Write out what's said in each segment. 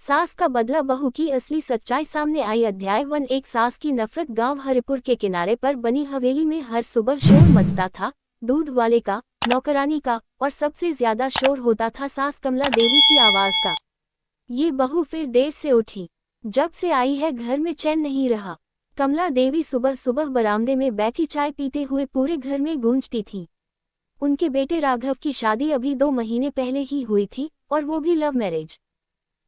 सास का बदला बहू की असली सच्चाई सामने आई। अध्याय 1। एक सास की नफरत। गांव हरिपुर के किनारे पर बनी हवेली में हर सुबह शोर मचता था, दूध वाले का, नौकरानी का, और सबसे ज्यादा शोर होता था सास कमला देवी की आवाज का। ये बहू फिर देर से उठी। जब से आई है घर में चैन नहीं रहा। कमला देवी सुबह सुबह बरामदे में बैठी चाय पीते हुए पूरे घर में गूंजती थी। उनके बेटे राघव की शादी अभी 2 महीने पहले ही हुई थी, और वो भी लव मैरिज।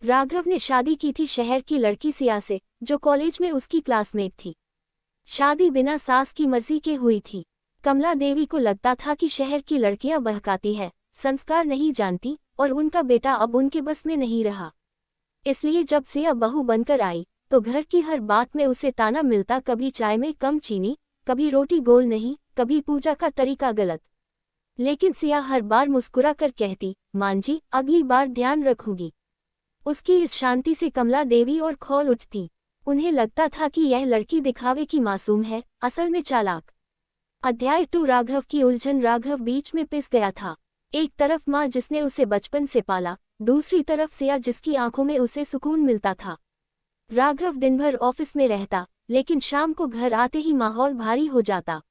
राघव ने शादी की थी शहर की लड़की सिया से, जो कॉलेज में उसकी क्लासमेट थी। शादी बिना सास की मर्जी के हुई थी। कमला देवी को लगता था कि शहर की लड़कियां बहकाती है, संस्कार नहीं जानती, और उनका बेटा अब उनके बस में नहीं रहा। इसलिए जब सिया बहू बनकर आई तो घर की हर बात में उसे ताना मिलता, कभी चाय में कम चीनी, कभी रोटी गोल नहीं, कभी पूजा का तरीका गलत। लेकिन सिया हर बार मुस्कुरा कर कहती, मां जी, अगली बार ध्यान रखूंगी। उसकी इस शांति से कमला देवी और खौल उठती। उन्हें लगता था कि यह लड़की दिखावे की मासूम है, असल में चालाक। अध्याय 2। राघव की उलझन। राघव बीच में पिस गया था। एक तरफ माँ जिसने उसे बचपन से पाला, दूसरी तरफ सिया जिसकी आंखों में उसे सुकून मिलता था। राघव दिन भर ऑफिस में रहता, लेकिन शाम को घर आते ही माहौल भारी हो जाता।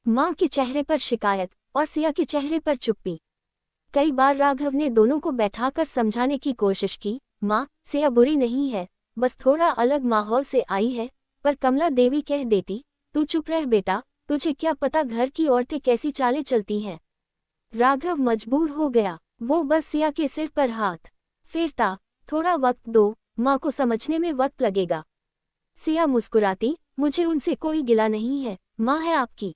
माँ के चेहरे पर शिकायत और सिया के चेहरे पर चुप्पी। कई बार राघव ने दोनों को बैठाकर समझाने की कोशिश की, माँ, सिया बुरी नहीं है, बस थोड़ा अलग माहौल से आई है। पर कमला देवी कह देती, तू चुप रह बेटा, तुझे क्या पता घर की औरतें कैसी चालें चलती हैं। राघव मजबूर हो गया। वो बस सिया के सिर पर हाथ फेरता, थोड़ा वक्त दो, माँ को समझने में वक्त लगेगा। सिया मुस्कुराती, मुझे उनसे कोई गिला नहीं है, माँ है आपकी।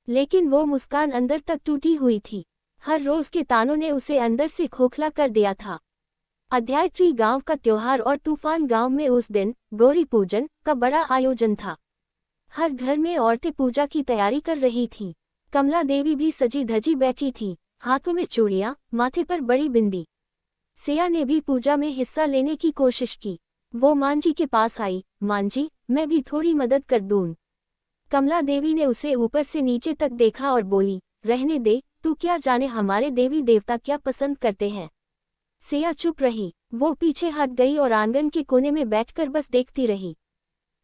लेकिन वो मुस्कान अंदर तक टूटी हुई थी। हर रोज के तानों ने उसे अंदर से खोखला कर दिया था। अध्याय 3। गांव का त्योहार और तूफान। गांव में उस दिन गौरी पूजन का बड़ा आयोजन था। हर घर में औरतें पूजा की तैयारी कर रही थीं। कमला देवी भी सजी धजी बैठी थी, हाथों में चूड़ियां, माथे पर बड़ी बिंदी। सिया ने भी पूजा में हिस्सा लेने की कोशिश की। वो मां जी के पास आई, मां जी, मैं भी थोड़ी मदद कर दूं। कमला देवी ने उसे ऊपर से नीचे तक देखा और बोली, रहने दे, तू क्या जाने हमारे देवी देवता क्या पसंद करते हैं। सिया चुप रही। वो पीछे हट गई और आंगन के कोने में बैठकर बस देखती रही।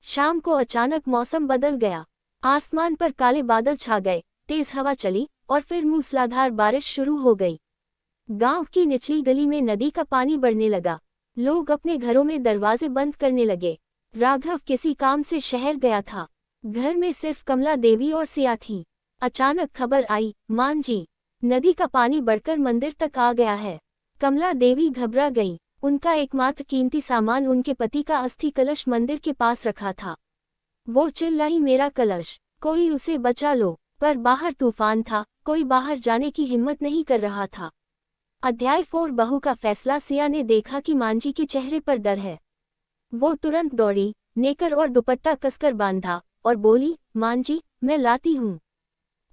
शाम को अचानक मौसम बदल गया। आसमान पर काले बादल छा गए, तेज हवा चली, और फिर मूसलाधार बारिश शुरू हो गई। गांव की निचली गली में नदी का पानी बढ़ने लगा। लोग अपने घरों में दरवाजे बंद करने लगे। राघव किसी काम से शहर गया था। घर में सिर्फ कमला देवी और सिया थी। अचानक खबर आई, मां जी, नदी का पानी बढ़कर मंदिर तक आ गया है। कमला देवी घबरा गई। उनका एकमात्र कीमती सामान उनके पति का अस्थि कलश मंदिर के पास रखा था। वो चिल्लाई, मेरा कलश, कोई उसे बचा लो। पर बाहर तूफान था, कोई बाहर जाने की हिम्मत नहीं कर रहा था। अध्याय 4। बहू का फैसला। सिया ने देखा कि मां जी के चेहरे पर डर है। वो तुरंत दौड़ी, नेकर और दुपट्टा कसकर बांधा, और बोली, मां जी, मैं लाती हूँ।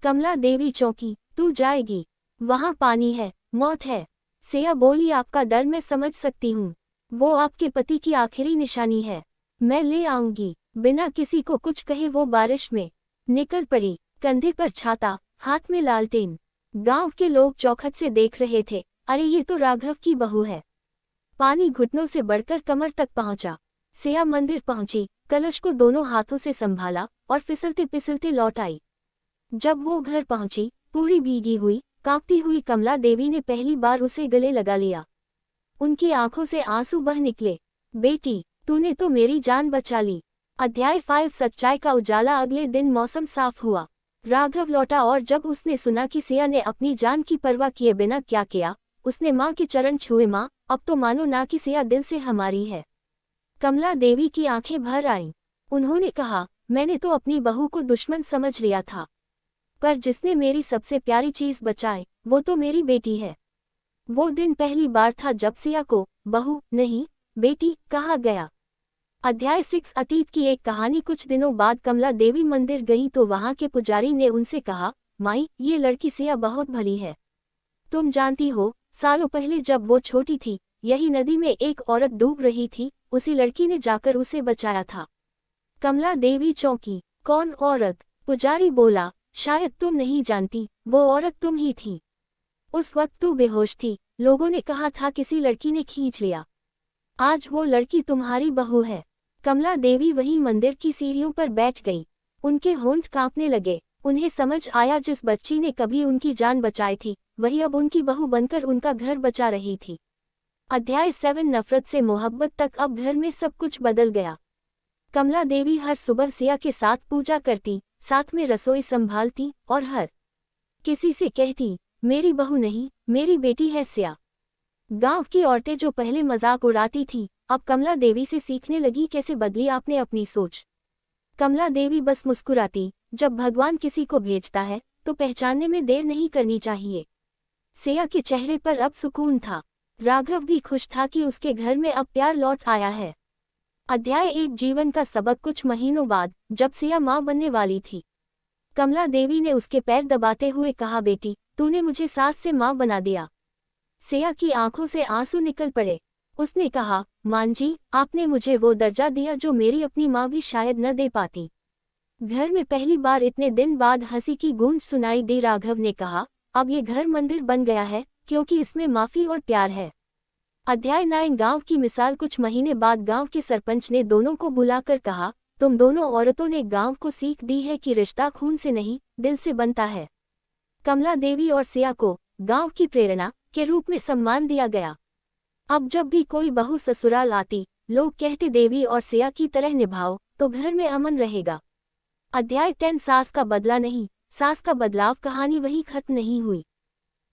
कमला देवी चौंकी, तू जाएगी? वहाँ पानी है, मौत है। सिया बोली, आपका डर मैं समझ सकती हूँ। वो आपके पति की आखिरी निशानी है। मैं ले आऊंगी। बिना किसी को कुछ कहे वो बारिश में निकल पड़ी, कंधे पर छाता, हाथ में लालटेन। गांव के लोग चौखट से देख रहे थे। अरे ये तो राघव की बहू है। पानी घुटनों से बढ़कर कमर तक पहुंचा। सिया मंदिर पहुंची, कलश को दोनों हाथों से संभाला और फिसलते फिसलते लौट आई। जब वो घर पहुंची, पूरी भीगी हुई, कांपती हुई कमला देवी ने पहली बार उसे गले लगा लिया। उनकी आंखों से आंसू बह निकले। बेटी, तूने तो मेरी जान बचा ली। अध्याय 5। सच्चाई का उजाला। अगले दिन मौसम साफ हुआ। राघव लौटा और जब उसने सुना कि सिया ने अपनी जान की परवाह किए बिना क्या किया, उसने माँ के चरण छुए। माँ, अब तो मानो ना कि सिया दिल से हमारी है। कमला देवी की आंखें भर आईं। उन्होंने कहा, मैंने तो अपनी बहू को दुश्मन समझ लिया था, पर जिसने मेरी सबसे प्यारी चीज बचाई, वो तो मेरी बेटी है। वो दिन पहली बार था जब सिया को बहू नहीं, बेटी कहा गया। अध्याय 6। अतीत की एक कहानी। कुछ दिनों बाद कमला देवी मंदिर गई तो वहां के पुजारी ने उनसे कहा, माई, ये लड़की सिया बहुत भली है। तुम जानती हो, सालों पहले जब वो छोटी थी, यही नदी में एक औरत डूब रही थी, उसी लड़की ने जाकर उसे बचाया था। कमला देवी चौंकी। कौन औरत? पुजारी बोला, शायद तुम नहीं जानती, वो औरत तुम ही थी। उस वक्त तू बेहोश थी, लोगों ने कहा था किसी लड़की ने खींच लिया। आज वो लड़की तुम्हारी बहू है। कमला देवी वही मंदिर की सीढ़ियों पर बैठ गई। उनके होंठ कांपने लगे। उन्हें समझ आया जिस बच्ची ने कभी उनकी जान बचाई थी वही अब उनकी बहू बनकर उनका घर बचा रही थी। अध्याय 7 नफरत से मोहब्बत तक। अब घर में सब कुछ बदल गया। कमला देवी हर सुबह सिया के साथ पूजा करती, साथ में रसोई संभालती और हर किसी से कहती, मेरी बहू नहीं, मेरी बेटी है सिया। गांव की औरतें जो पहले मजाक उड़ाती थी, अब कमला देवी से सीखने लगी कैसे बदली आपने अपनी सोच। कमला देवी बस मुस्कुराती, जब भगवान किसी को भेजता है तो पहचानने में देर नहीं करनी चाहिए। सिया के चेहरे पर अब सुकून था। राघव भी खुश था कि उसके घर में अब प्यार लौट आया है। अध्याय 1 जीवन का सबक। कुछ महीनों बाद जब सिया मां बनने वाली थी, कमला देवी ने उसके पैर दबाते हुए कहा, बेटी तूने मुझे सास से मां बना दिया। सिया की आंखों से आंसू निकल पड़े। उसने कहा, मां जी, आपने मुझे वो दर्जा दिया जो मेरी अपनी मां भी शायद न दे पाती। घर में पहली बार इतने दिन बाद हंसी की गूंज सुनाई दी। राघव ने कहा, अब ये घर मंदिर बन गया है क्योंकि इसमें माफी और प्यार है। अध्याय 9 गांव की मिसाल। कुछ महीने बाद गांव के सरपंच ने दोनों को बुलाकर कहा, तुम दोनों औरतों ने गांव को सीख दी है कि रिश्ता खून से नहीं दिल से बनता है। कमला देवी और सिया को गांव की प्रेरणा के रूप में सम्मान दिया गया। अब जब भी कोई बहू ससुराल आती, लोग कहते देवी और सिया की तरह निभाओ तो घर में अमन रहेगा। अध्याय 10 सास का बदला नहीं, सास का बदलाव। कहानी वही खत्म नहीं हुई।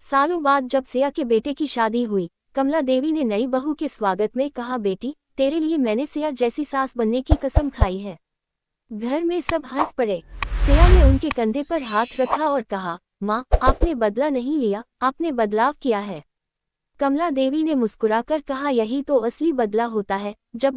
सालों बाद जब सिया के बेटे की शादी हुई, कमला देवी ने नई बहू के स्वागत में कहा, बेटी तेरे लिए मैंने सिया जैसी सास बनने की कसम खाई है। घर में सब हंस पड़े। सिया ने उनके कंधे पर हाथ रखा और कहा, माँ आपने बदला नहीं लिया, आपने बदलाव किया है। कमला देवी ने मुस्कुराकर कहा, यही तो असली बदला होता है, जब